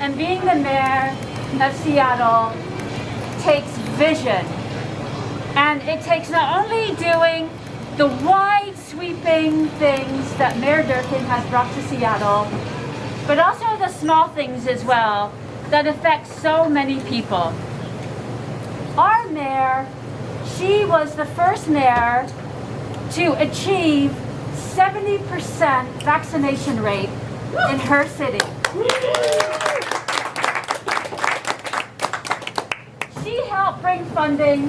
And being the mayor of Seattle takes vision. And it takes not only doing the wide sweeping things that Mayor Durkan has brought to Seattle, but also the small things as well that affect so many people. Our mayor, she was the first mayor to achieve 70% vaccination rate in her city. She helped bring funding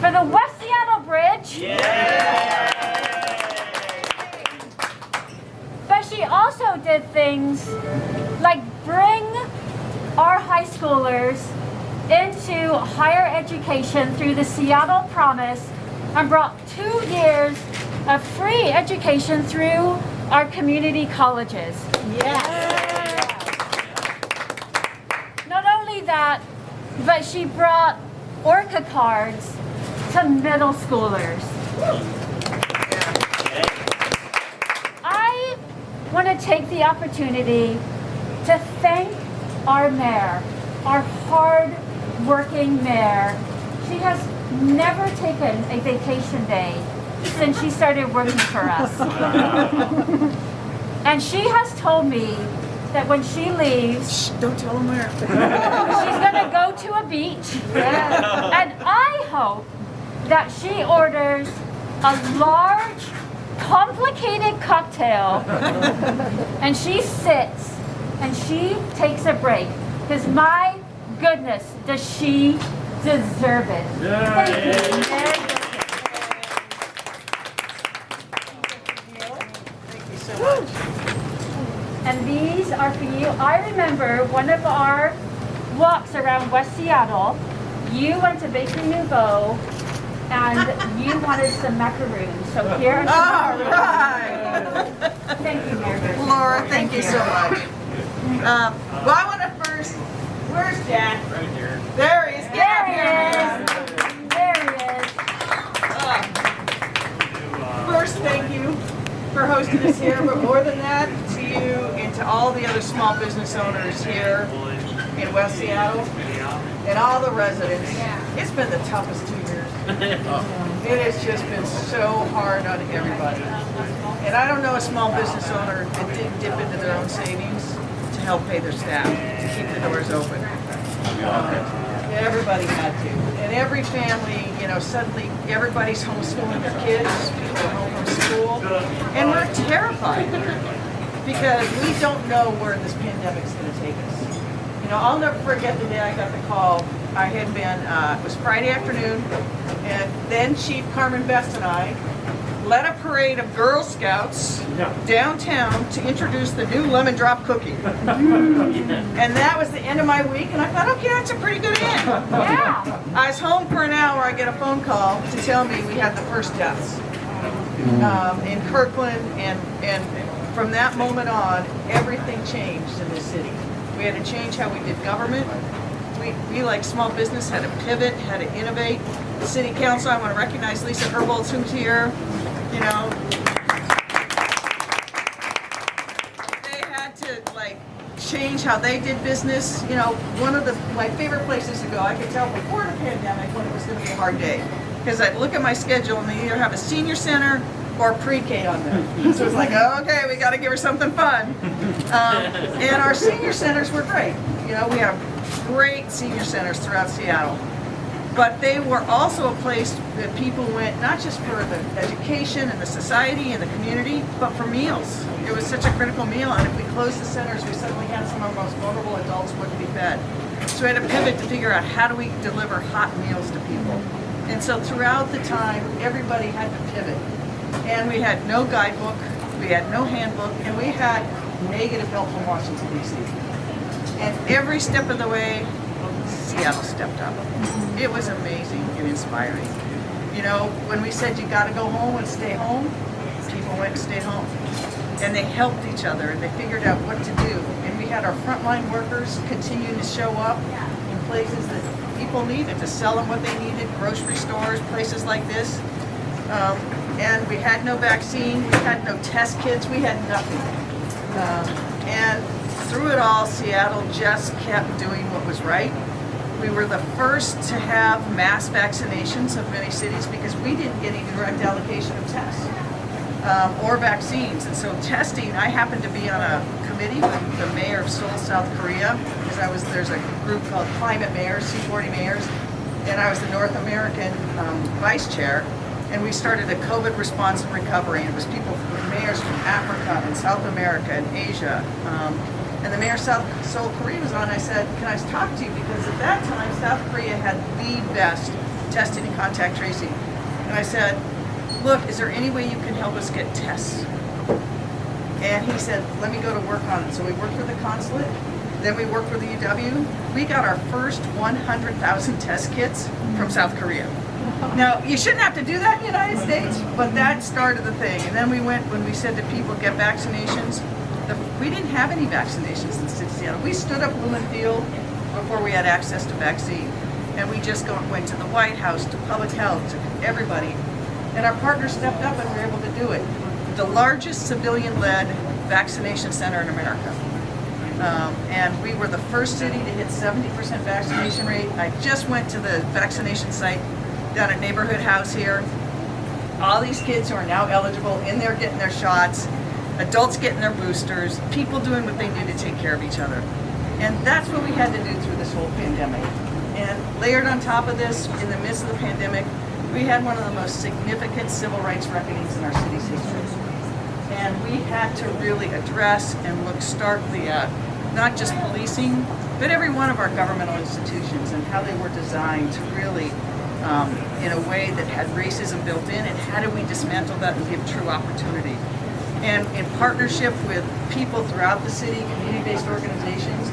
for the West Seattle Bridge. Yeah. But she also did things like bring our high schoolers into higher education through the Seattle Promise and brought 2 years of free education through our community colleges. Yes. Not only that, but she brought Orca cards to middle schoolers. I want to take the opportunity to thank our mayor, our hard-working mayor. She has never taken a vacation day since she started working for us. And she has told me that when she leaves, Don't tell them where. she's gonna go to a beach. And I hope that she orders a large, complicated cocktail and she sits and she takes a break. Because my goodness, does she deserve it. Thank you, Mayor Durkan. Thank you so much. And these are for you. I remember one of our walks around West Seattle, you went to Bakery Nouveau and you wanted some macaroons. So here are some All macaroons. right. Thank you, Mayor Durkan. Laura, thank you so much. Well, I want to first, where's Jack? Right here. There he is. Get There up he here, is. There he is. First, thank you for hosting us here, but more than that, to you and to all the other small business owners here in West Seattle and all the residents. It's been the toughest 2 years. It has just been so hard on everybody. And I don't know a small business owner that didn't dip into their own savings to help pay their staff, to keep the doors open. Everybody had to. And every family, you know, suddenly everybody's homeschooling their kids, people are home from school. And we're terrified because we don't know where this pandemic's going to take us. You know, I'll never forget the day I got the call. I had been, it was Friday afternoon, and then Chief Carmen Best and I led a parade of Girl Scouts downtown to introduce the new lemon drop cookie. And that was the end of my week, and I thought, okay, that's a pretty good end. Yeah. I was home for an hour, I get a phone call to tell me we had the first deaths in Kirkland, and from that moment on, everything changed in this city. We had to change how we did government. We like small business, had to pivot, had to innovate. The city council, I want to recognize Lisa Herbolz, who's here. You know, they had to like change how they did business. You know, one of my favorite places to go, I could tell before the pandemic when it was going to be a hard day, because I'd look at my schedule and they either have a senior center or pre-K on them. So it's like, oh, okay, we got to give her something fun. And our senior centers were great. You know, we have great senior centers throughout Seattle. But they were also a place that people went not just for the education and the society and the community, but for meals. It was such a critical meal, and if we closed the centers, we suddenly had some of our most vulnerable adults wouldn't be fed. So we had to pivot to figure out how do we deliver hot meals to people. And so throughout the time, everybody had to pivot. And we had no guidebook, we had no handbook, and we had negative help from Washington, D.C. And every step of the way, Seattle stepped up. It was amazing and inspiring. You know, when we said you got to go home and stay home, people went and stayed home. And they helped each other and they figured out what to do. And we had our frontline workers continue to show up in places that people needed to sell them what they needed, grocery stores, places like this. And we had no vaccine, we had no test kits, we had nothing. And through it all, Seattle just kept doing what was right. We were the first to have mass vaccinations of many cities because we didn't get any direct allocation of tests or vaccines. And so testing, I happened to be on a committee with the mayor of Seoul, South Korea, because there's a group called Climate Mayors, C40 Mayors, and I was the North American vice chair. And we started a COVID response and recovery. And it was people, mayors from Africa and South America and Asia. And the mayor of Seoul, Korea was on. I said, can I talk to you? Because at that time, South Korea had the best testing and contact tracing. And I said, look, is there any way you can help us get tests? And he said, let me go to work on it. So we worked with the consulate. Then we worked with the UW. We got our first 100,000 test kits from South Korea. Now, you shouldn't have to do that in the United States, but that started the thing. And then we went, when we said to people, get vaccinations, we didn't have any vaccinations in the city of Seattle. We stood up Lumen Field before we had access to vaccine. And we just went to the White House, to public health, to everybody. And our partners stepped up and were able to do it. The largest civilian-led vaccination center in America. And we were the first city to hit 70% vaccination rate. I just went to the vaccination site down at Neighborhood House here. All these kids who are now eligible in there getting their shots, adults getting their boosters, people doing what they do to take care of each other. And that's what we had to do through this whole pandemic. And layered on top of this, in the midst of the pandemic, we had one of the most significant civil rights reckonings in our city's history. And we had to really address and look starkly at not just policing, but every one of our governmental institutions and how they were designed to really in a way that had racism built in, and how do we dismantle that and give true opportunity. And in partnership with people throughout the city, community-based organizations,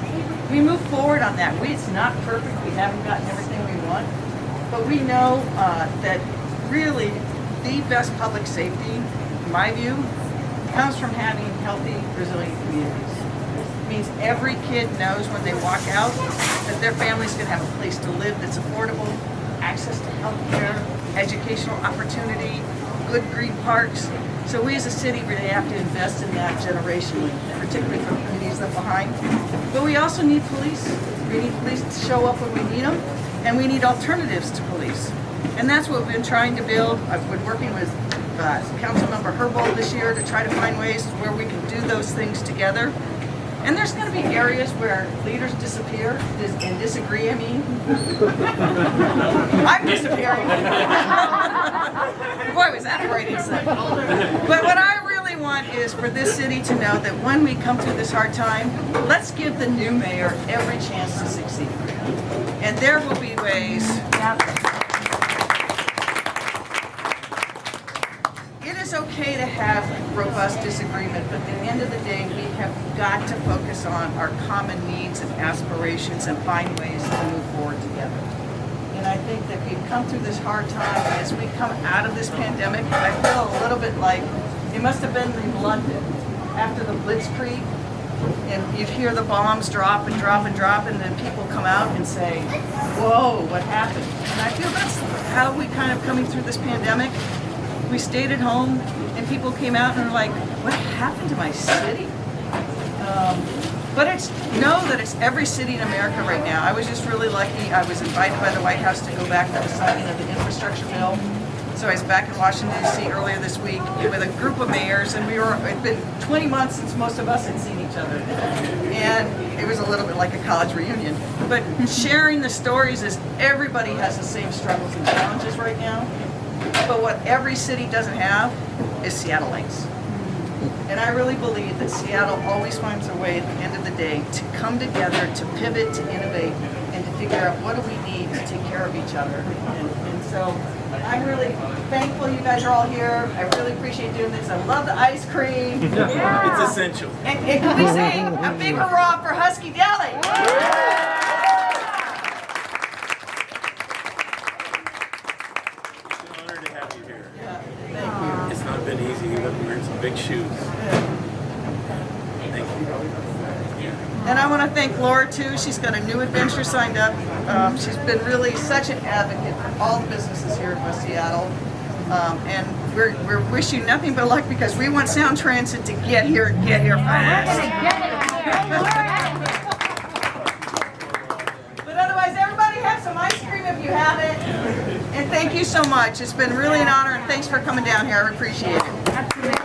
we move forward on that. It's not perfect, we haven't gotten everything we want, but we know that really the best public safety, in my view, comes from having healthy, resilient communities. It means every kid knows when they walk out that their family's gonna have a place to live that's affordable, access to health care, educational opportunity, good green parks. So we as a city really have to invest in that generationally, particularly for communities left behind. But we also need police. We need police to show up when we need them, and we need alternatives to police. And that's what we've been trying to build. I've been working with Councilmember Herbold this year to try to find ways where we can do those things together. And there's going to be areas where leaders disappear and disagree. I mean, I'm disappearing. Boy, was that frightening. But what I really want is for this city to know that when we come through this hard time, let's give the new mayor every chance to succeed. And there will be ways. It is okay to have robust disagreement, but at the end of the day, we have got to focus on our common needs and aspirations and find ways to move forward together. And I think that we've come through this hard time. As we come out of this pandemic, I feel a little bit like it must have been in London after the Blitzkrieg, and you'd hear the bombs drop and drop and drop, and then people come out and say, whoa, what happened? And I feel that's how we kind of coming through this pandemic. We stayed at home, and people came out and were like, what happened to my city? But know that it's every city in America right now. I was just really lucky. I was invited by the White House to go back to the signing of the infrastructure bill. So I was back in Washington, D.C. earlier this week with a group of mayors, and it'd been 20 months since most of us had seen each other. And it was a little bit like a college reunion. But sharing the stories is everybody has the same struggles and challenges right now. But what every city doesn't have is Seattleites. And I really believe that Seattle always finds a way at the end of the day to come together, to pivot, to innovate, and to figure out what do we need to take care of each other. And so I'm really thankful you guys are all here. I really appreciate doing this. I love the ice cream. Yeah. It's essential. And can we say a big hurrah for Husky Deli? It's not been easy. You've been wearing some big shoes. Thank you. And I want to thank Laura too. She's got a new adventure signed up. She's been really such an advocate for all the businesses here in West Seattle. And we wish you nothing but luck because we want Sound Transit to get here fast. But otherwise, everybody have some ice cream if you have it. And thank you so much. It's been really an honor, and thanks for coming down here. I appreciate it. Absolutely.